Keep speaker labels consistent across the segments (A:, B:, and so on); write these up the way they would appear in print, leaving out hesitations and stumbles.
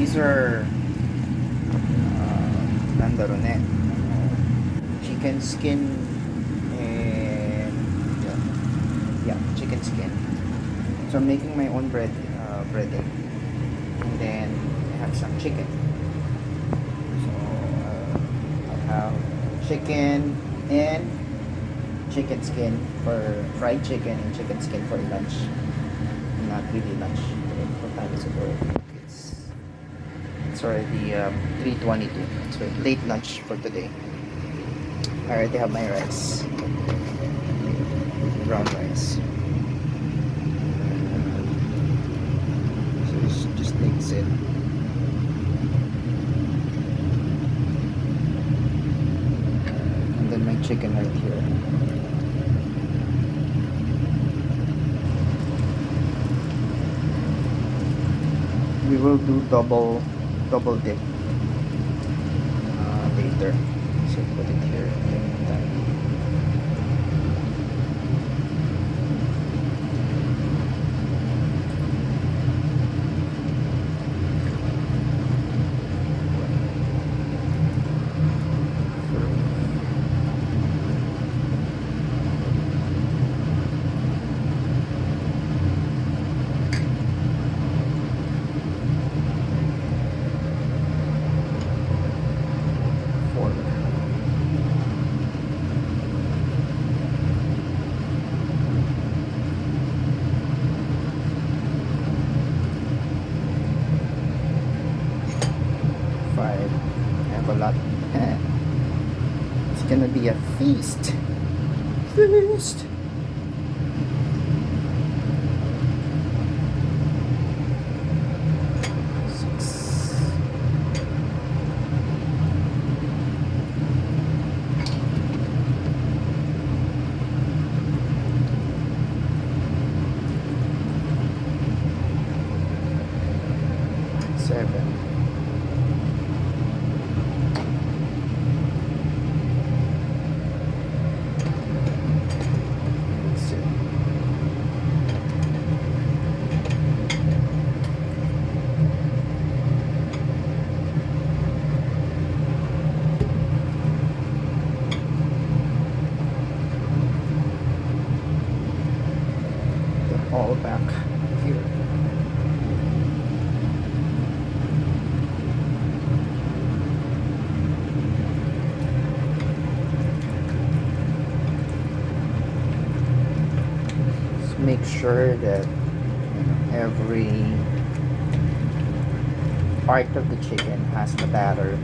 A: These are nandaro ne chicken skin and yeah, chicken skin. So I'm making my own breading, and then I have some chicken. So I have chicken and chicken skin for fried chicken and chicken skin for lunch. Not really lunch. What time is it already? It's already 3:22. So late lunch for today. I already have my rice, brown rice. So just mix it. And then my chicken right here. We will do double dip later. So put it here. A lot. It's gonna be a feast. Feast. Seven. All back here. Just make sure that every part of the chicken has the batter.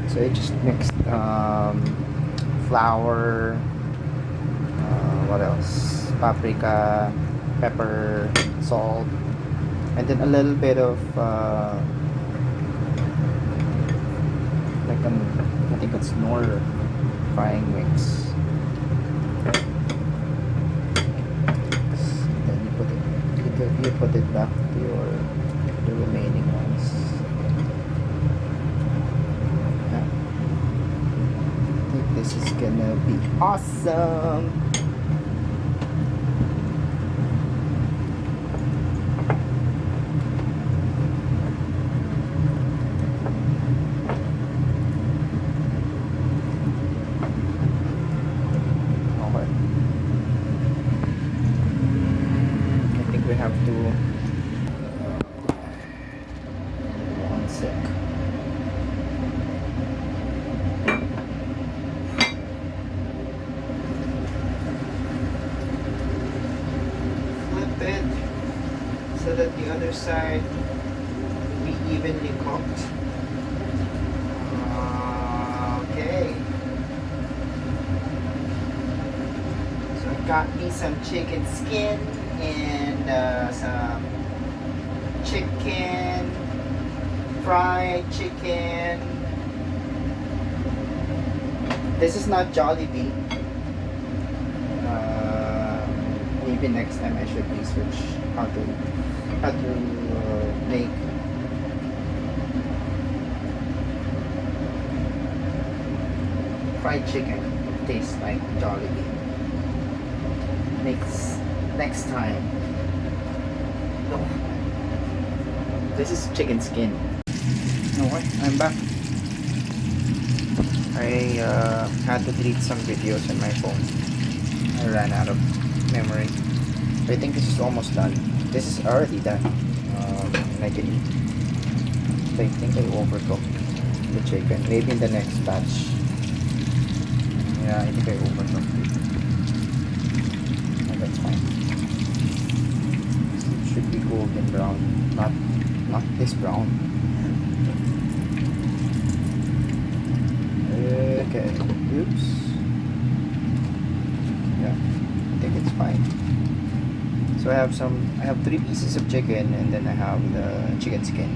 A: So I just mixed flour. What else? Paprika, pepper, salt, and then a little bit of I think it's Knorr frying mix. Then you put it back to the remaining ones. Yeah. I think this is gonna be awesome. We have to one sec. Flip it so that the other side be evenly cooked. Okay. So I got me some chicken skin and some chicken, fried chicken. This is not Jollibee. Maybe next time I should research how to make fried chicken taste like Jollibee. Next time. no. This is chicken skin. Okay, I'm back. I had to delete some videos on my phone. I ran out of memory. I think this is almost done. This is already done. And I can eat. I think I overcooked the chicken. Maybe in the next batch. Yeah, I think I overcooked it. Oh, that's fine. It should be golden brown. Not this brown. Okay. Oops. Yeah, I think it's fine. So I have 3 pieces of chicken, and then I have the chicken skin.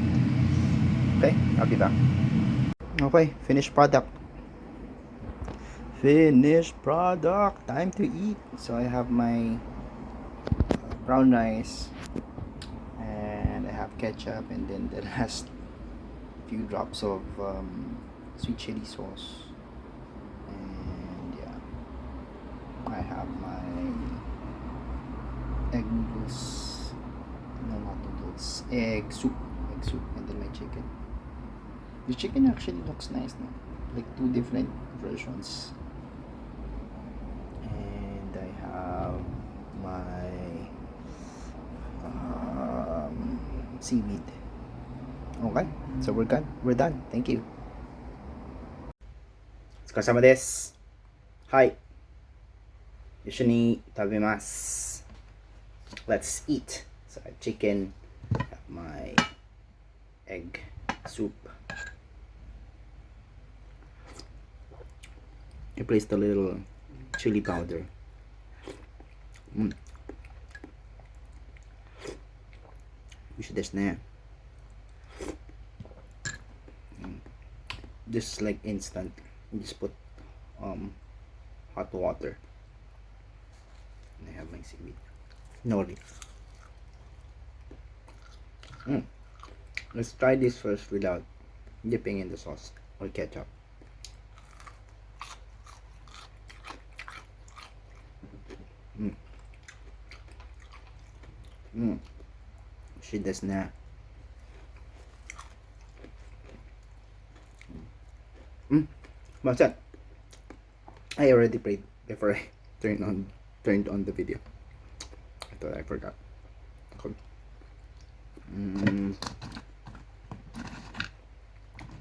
A: Okay, I'll be back. Okay, finished product. Finished product. Time to eat. So I have my brown rice, and I have ketchup, and then the last few drops of sweet chili sauce. And yeah, I have my egg noodles. No, not noodles. Egg soup. Egg soup, and then my chicken. The chicken actually looks nice, no? Like 2 different versions. And I have my seaweed. Okay, so we're done. We're done. Thank you. お疲れ様です。はい。一緒に食べます。Let's eat. So I have chicken, I have my egg soup. I placed a little chili powder. Mm. 美味しいですね。Just like instant. You just put hot water. And I have my seaweed. Nori. Let's try this first without dipping in the sauce or ketchup. She does not. What's that? I already prayed before I turned on the video. I thought I forgot. Okay.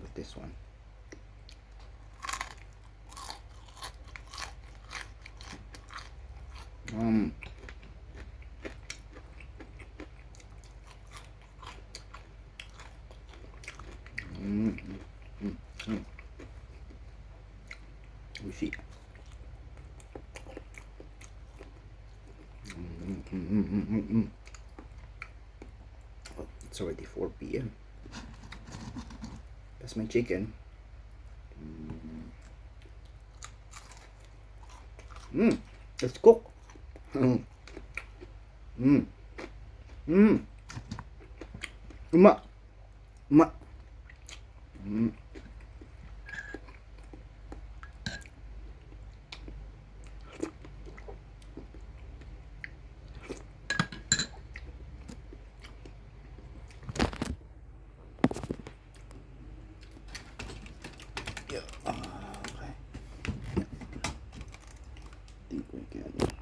A: With this one. We see. Oh, it's already 4 p.m. That's my chicken. Let's cook. Ma. Yeah. Okay. I think we can put.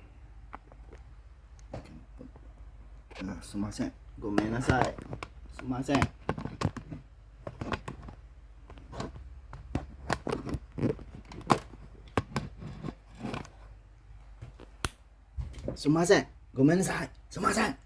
A: Sumasen. Gomenasai. Sumasen. Sumasen. Gomenasai. Sumasen.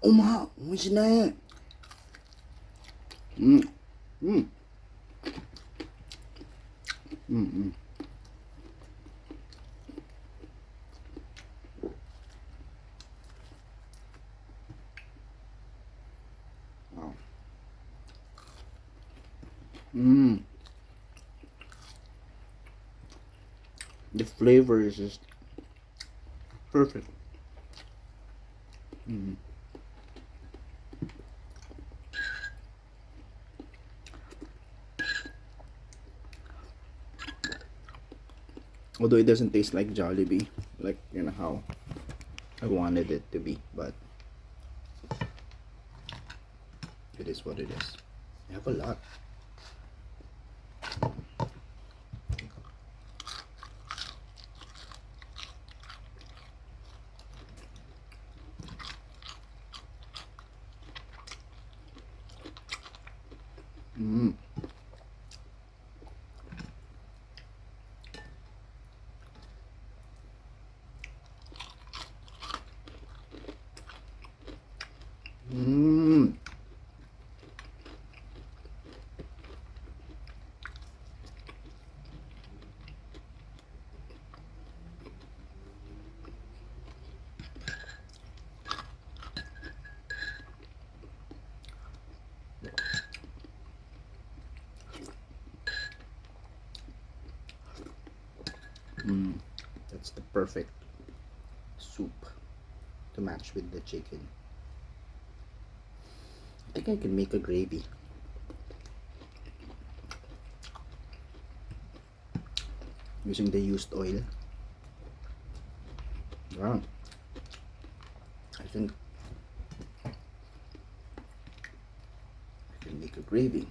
A: Oma, 美味しいね。The flavor is just perfect. Mm. Although it doesn't taste like Jollibee, like you know how I wanted it to be, but it is what it is. I have a lot. Mm. Mm. Mm. That's the perfect soup to match with the chicken. I think I can make a gravy using the used oil. Yeah, I think I can make a gravy.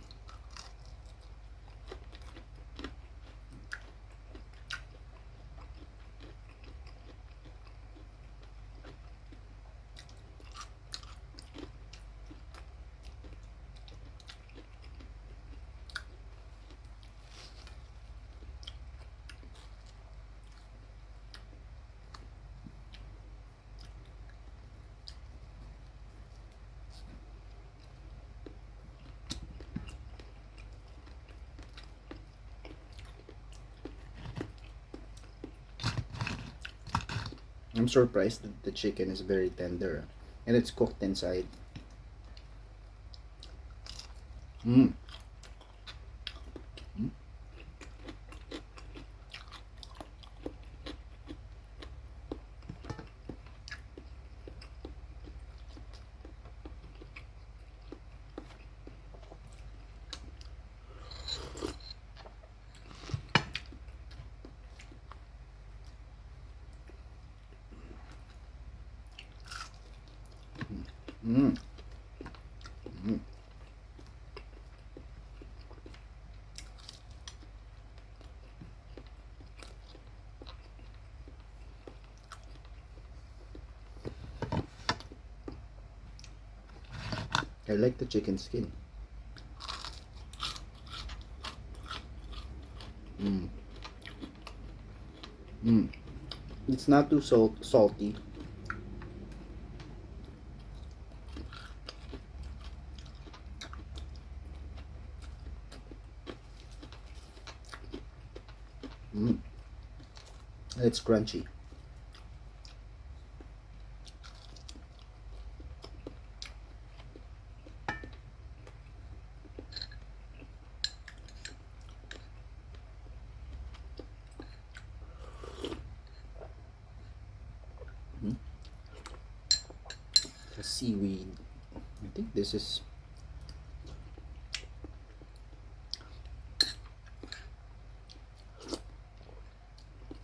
A: I'm surprised that the chicken is very tender and it's cooked inside. Mm. Mm. Mm. Mm. I like the chicken skin. Mm. Mm. It's not too salty. Mm. It's crunchy. Mm. The seaweed. I think this is.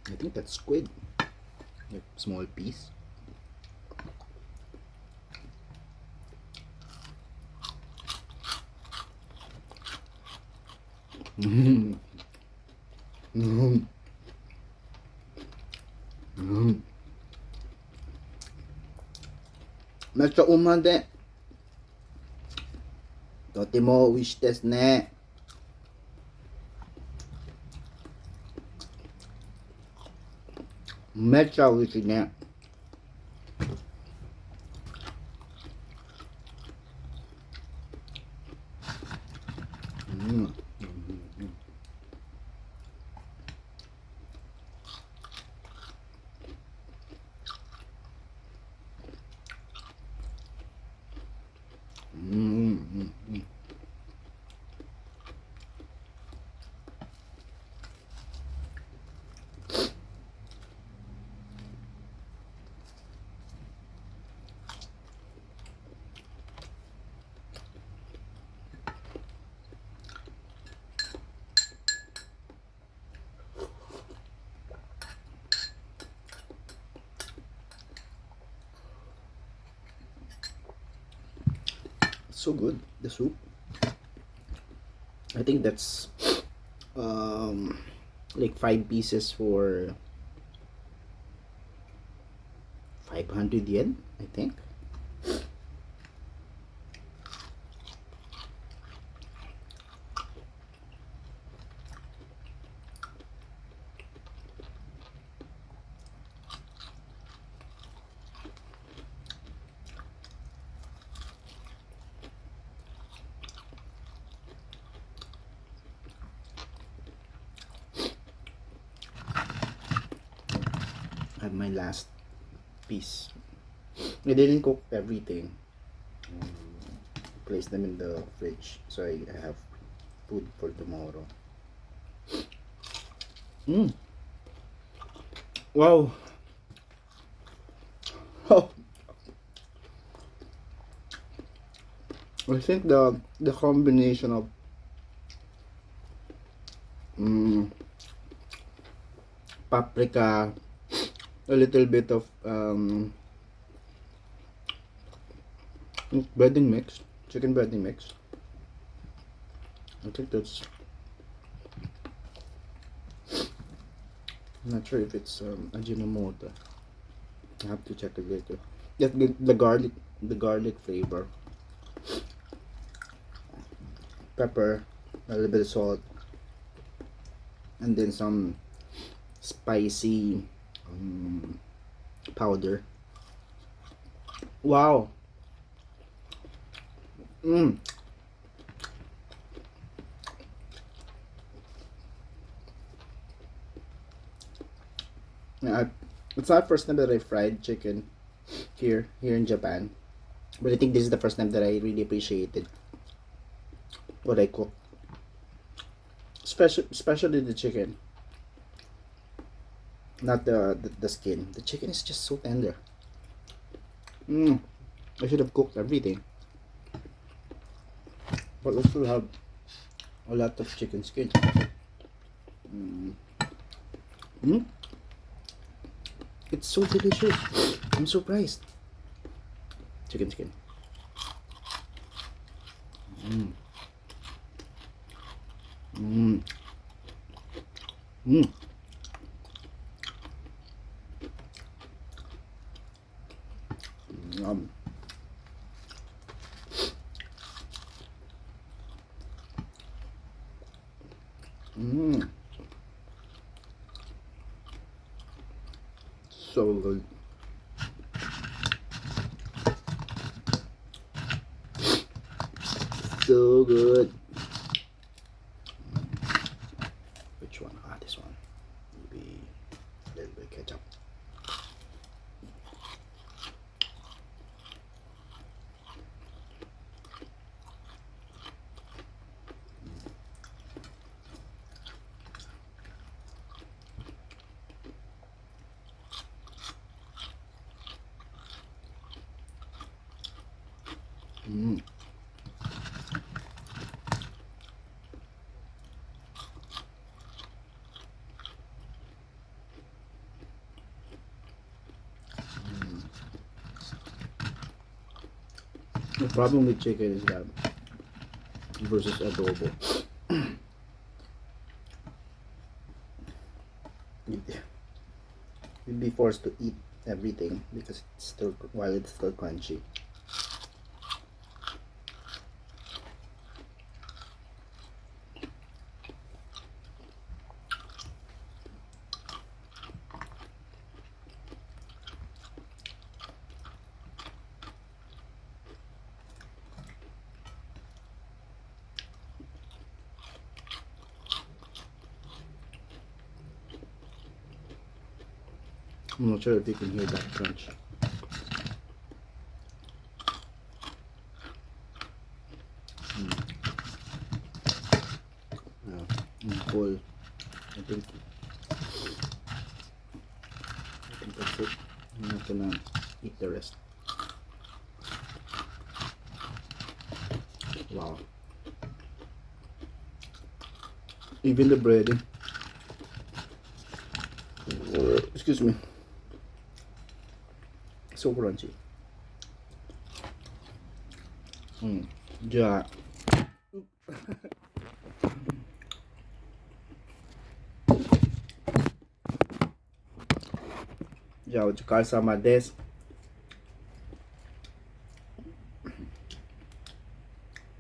A: I think that's squid. Like small piece. Mm. Mm. Mm. めっちゃうまで。とても美味しいですね。めっちゃ美味しいね。うん。うん。うん。うん。
B: So good, the soup. I think that's um like 5 pieces for 500 yen, I think. I have my last piece. I didn't cook everything. Place them in the fridge so I have food for tomorrow. Mm. Wow. Oh, I think the combination of mm, paprika, a little bit of breading mix, chicken breading mix. I think that's. I'm not sure if it's Ajinomoto. I have to check it later. Get the garlic flavor, pepper, a little bit of salt, and then some spicy powder. Wow. Mm. Yeah, it's not first time that I fried chicken here in Japan, but I think this is the first time that I really appreciated what I cook, especially the chicken, not the skin. The chicken is just so tender. Mm. I should have cooked everything, but I still have a lot of chicken skin. Mm. Mm. It's so delicious. I'm surprised. Chicken skin. Mm. Mm. Mm. Yum. Mm. So good. So good. Which one? Ah, this one. Maybe a little bit of ketchup. Mm. The problem with chicken is that versus adobo, you'd you'd be forced to eat everything because it's still while it's still crunchy. I'm not sure if you can hear that crunch. I'm full. I think that's it. I'm not gonna eat the rest. Wow. Even the bread. Excuse me. So crunchy. Mm. じゃあじゃあお疲れ様です。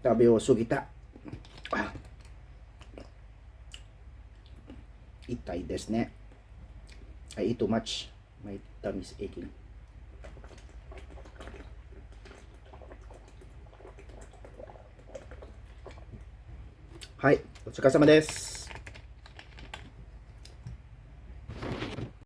B: 食べを過ぎた。あ、痛いですね。I eat too much. My tummy is aching. はい、お疲れ様です。